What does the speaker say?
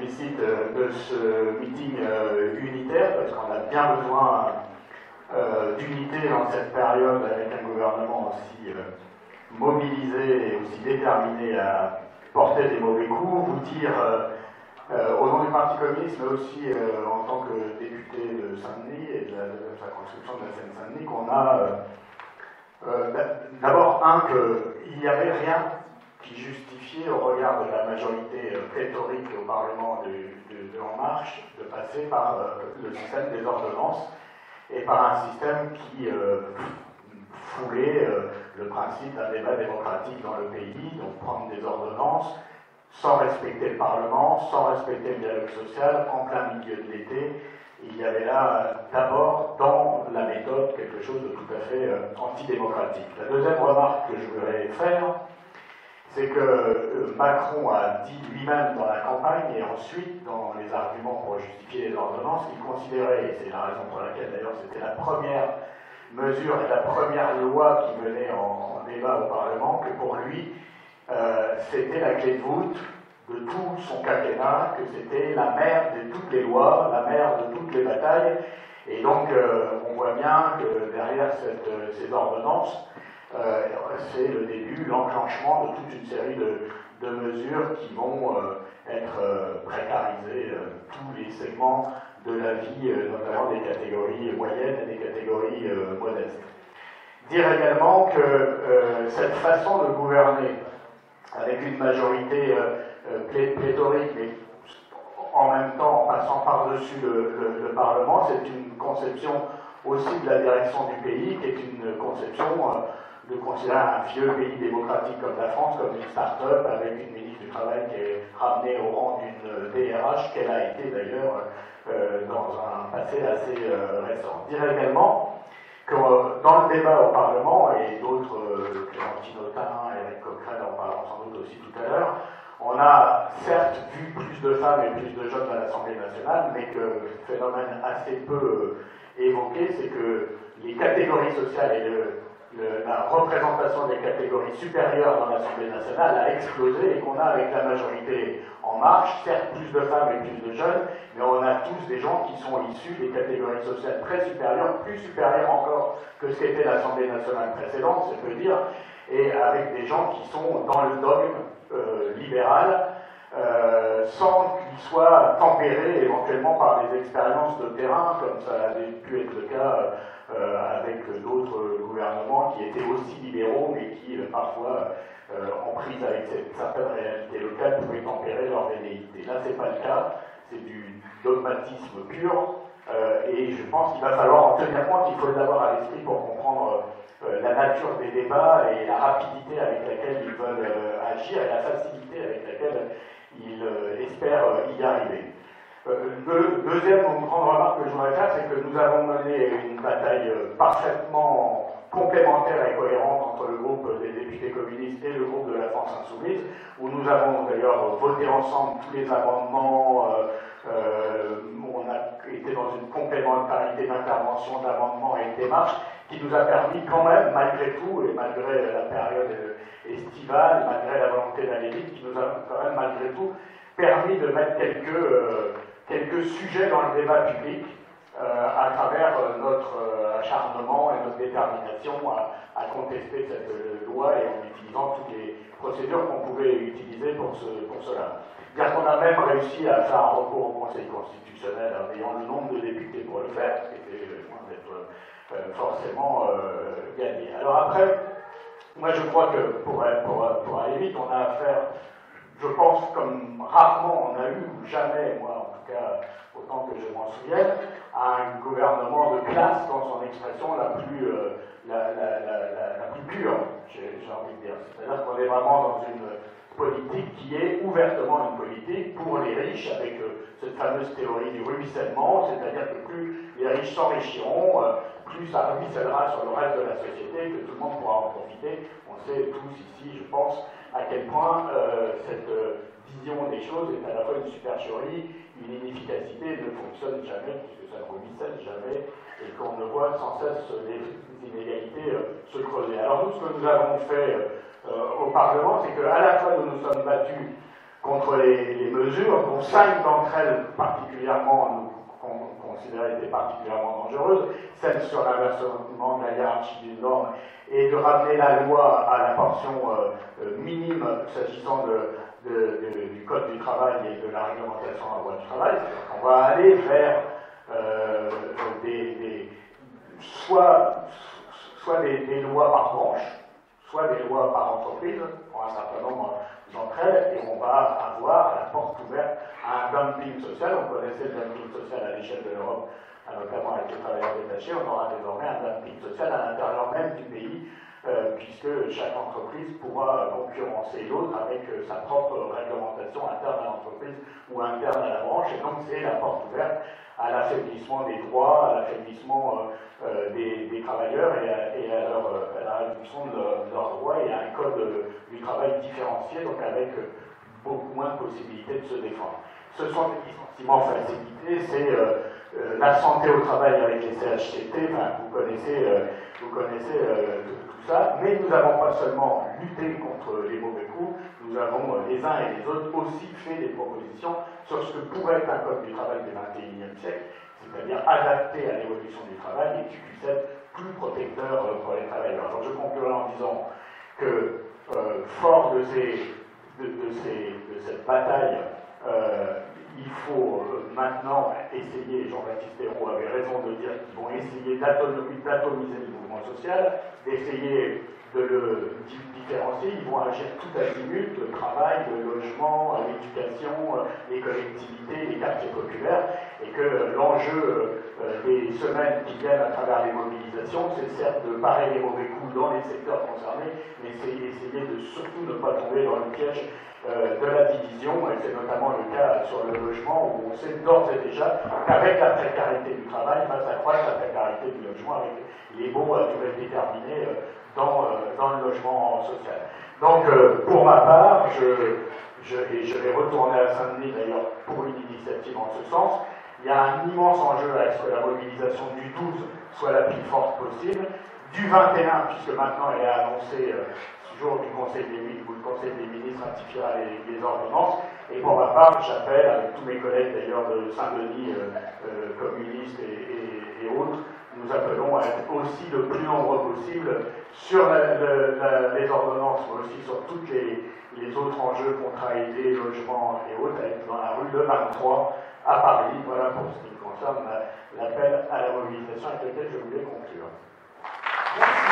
félicite de ce meeting unitaire, parce qu'on a bien besoin d'unité dans cette période avec un gouvernement aussi mobilisé et aussi déterminé à porter des mauvais coups. Vous dire, au nom du Parti communiste, mais aussi en tant que député de Saint-Denis et de la circonscription de la Seine-Saint-Denis, qu'on a d'abord qu'il n'y avait rien qui justifiait, au regard de la majorité pléthorique au Parlement de En Marche, de passer par le système des ordonnances et par un système qui foulait le principe d'un débat démocratique dans le pays, donc prendre des ordonnances sans respecter le Parlement, sans respecter le dialogue social, en plein milieu de l'été. Il y avait là, d'abord, dans la méthode, quelque chose de tout à fait antidémocratique. La deuxième remarque que je voudrais faire, c'est que Macron a dit lui-même dans la campagne, et ensuite dans les arguments pour justifier les ordonnances, qu'il considérait, et c'est la raison pour laquelle d'ailleurs c'était la première mesure et la première loi qui venait en débat au Parlement, que pour lui, c'était la clé de voûte de tout son quinquennat, que c'était la mère de toutes les lois, la mère de toutes les batailles, et donc on voit bien que derrière ces ordonnances, c'est le début, l'enclenchement de toute une série de mesures qui vont précariser tous les segments de la vie, notamment des catégories moyennes et des catégories modestes. Dire également que cette façon de gouverner, avec une majorité pléthorique, mais en même temps en passant par-dessus le Parlement, c'est une conception aussi de la direction du pays, qui est une conception de considérer un vieux pays démocratique comme la France comme une start-up avec une ministre du Travail qui est ramenée au rang d'une DRH, qu'elle a été d'ailleurs dans un passé assez récent. Dire également que dans le débat au Parlement, et d'autres, Clémentine Autain, Éric Coquerel en parlant sans doute aussi tout à l'heure, on a certes vu plus de femmes et plus de jeunes à l'Assemblée nationale, mais que phénomène assez peu évoqué, c'est que les catégories sociales et la représentation des catégories supérieures dans l'Assemblée nationale a explosé, et qu'on a avec la majorité En Marche, certes plus de femmes et plus de jeunes, mais on a tous des gens qui sont issus des catégories sociales très supérieures, plus supérieures encore que ce qu'était l'Assemblée nationale précédente, c'est peu dire, et avec des gens qui sont dans le dogme libéral, sans qu'ils soient tempérés éventuellement par des expériences de terrain, comme ça avait pu être le cas avec d'autres gouvernements qui étaient aussi libéraux, mais qui parfois, en prise avec certaines réalités locales, pouvaient tempérer leur velléité. Là, c'est pas le cas, c'est du dogmatisme pur, et je pense qu'il va falloir en tenir compte, il faut l'avoir à l'esprit pour comprendre la nature des débats et la rapidité avec laquelle ils veulent agir et la facilité avec laquelle ils espèrent y arriver. Deuxième grande remarque que je voudrais faire, c'est que nous avons mené une bataille parfaitement complémentaire et cohérente entre le groupe des députés communistes et le groupe de la France Insoumise, où nous avons d'ailleurs voté ensemble tous les amendements, on a été dans une complémentarité d'intervention, d'amendements et de démarches, qui nous a permis quand même, malgré tout, et malgré la période estivale, malgré la volonté d'aller vite, qui nous a quand même, malgré tout, permis de mettre quelques sujets dans le débat public à travers notre acharnement et notre détermination à contester cette loi, et en utilisant toutes les procédures qu'on pouvait utiliser pour cela. Dire qu'on a même réussi à faire un recours au Conseil constitutionnel en ayant le nombre de députés pour le faire, ce qui était loin d'être forcément gagné. Alors après, moi je crois que pour aller vite, on a affaire, je pense, comme rarement on a eu, ou jamais, moi en tout cas, autant que je m'en souvienne, à un gouvernement de classe dans son expression la plus pure, j'ai envie de dire. C'est-à-dire qu'on est vraiment dans une politique qui est ouvertement une politique pour les riches, avec cette fameuse théorie du ruissellement, c'est-à-dire que plus les riches s'enrichiront, plus ça ruissellera sur le reste de la société, que tout le monde pourra en profiter. On sait tous ici, je pense, à quel point cette vision des choses est à la fois une supercherie, une inefficacité, ne fonctionne jamais, puisque ça ne ruisselle jamais, et qu'on ne voit sans cesse les inégalités se creuser. Alors nous, ce que nous avons fait au Parlement, c'est qu'à la fois nous nous sommes battus contre les mesures, dont 5 d'entre elles particulièrement considérées étaient particulièrement dangereuses, celle sur l'inversement de la hiérarchie des normes et de ramener la loi à la portion minime s'agissant du Code du travail et de la réglementation de la loi du travail. On va aller vers soit des lois par branche, soit des lois par entreprise, pour un certain nombre d'entre elles, et on va avoir la porte ouverte à un dumping social. On connaissait le dumping social à l'échelle de l'Europe, notamment avec les travailleurs détachés. On aura désormais un dumping social à l'intérieur même du pays, puisque chaque entreprise pourra concurrencer l'autre avec sa propre réglementation interne à l'entreprise ou interne à la branche, et donc c'est la porte ouverte à l'affaiblissement des droits, à l'affaiblissement des travailleurs et à la réduction de leurs droits et à un code du travail différencié, donc avec beaucoup moins de possibilités de se défendre. Ce sont des licenciements facilités, c'est la santé au travail avec les CHCT, enfin, vous connaissez tout ça, mais nous n'avons pas seulement lutté contre les mauvais coups, nous avons les uns et les autres aussi fait des propositions sur ce que pourrait être un code du travail du XXIe siècle, c'est-à-dire adapté à l'évolution du travail et qui puisse être plus protecteur pour les travailleurs. Alors je conclurai en disant que, fort de cette bataille, il faut maintenant essayer, Jean-Baptiste Ayrault avait raison de dire qu'ils vont essayer d'atomiser le mouvement social, d'essayer de le différencier, ils vont agir tout azimut, le travail, le logement, l'éducation, les collectivités, les quartiers populaires, et que l'enjeu des semaines qui viennent à travers les mobilisations, c'est certes de parer les mauvais coups dans les secteurs concernés, mais c'est essayer de surtout ne pas tomber dans le piège de la division, et c'est notamment le cas sur le logement, où on sait d'ores et déjà qu'avec la précarité du travail va s'accroître la précarité du logement avec les baux à durée déterminée dans le logement social. Donc, pour ma part, je vais retourner à Saint-Denis d'ailleurs pour une initiative en ce sens. Il y a un immense enjeu à ce que la mobilisation du 12 soit la plus forte possible. Du 21, puisque maintenant elle est annoncée jour du Conseil des ministres, où le Conseil des ministres ratifiera les ordonnances. Et pour ma part, j'appelle, avec tous mes collègues d'ailleurs de Saint-Denis, communistes et autres, nous appelons à être aussi le plus nombreux possible sur les ordonnances, mais aussi sur tous les autres enjeux, contrats aidés, logements et autres, à être dans la rue de 23 à Paris. Voilà pour ce qui concerne l'appel à la mobilisation avec lequel je voulais conclure. Merci.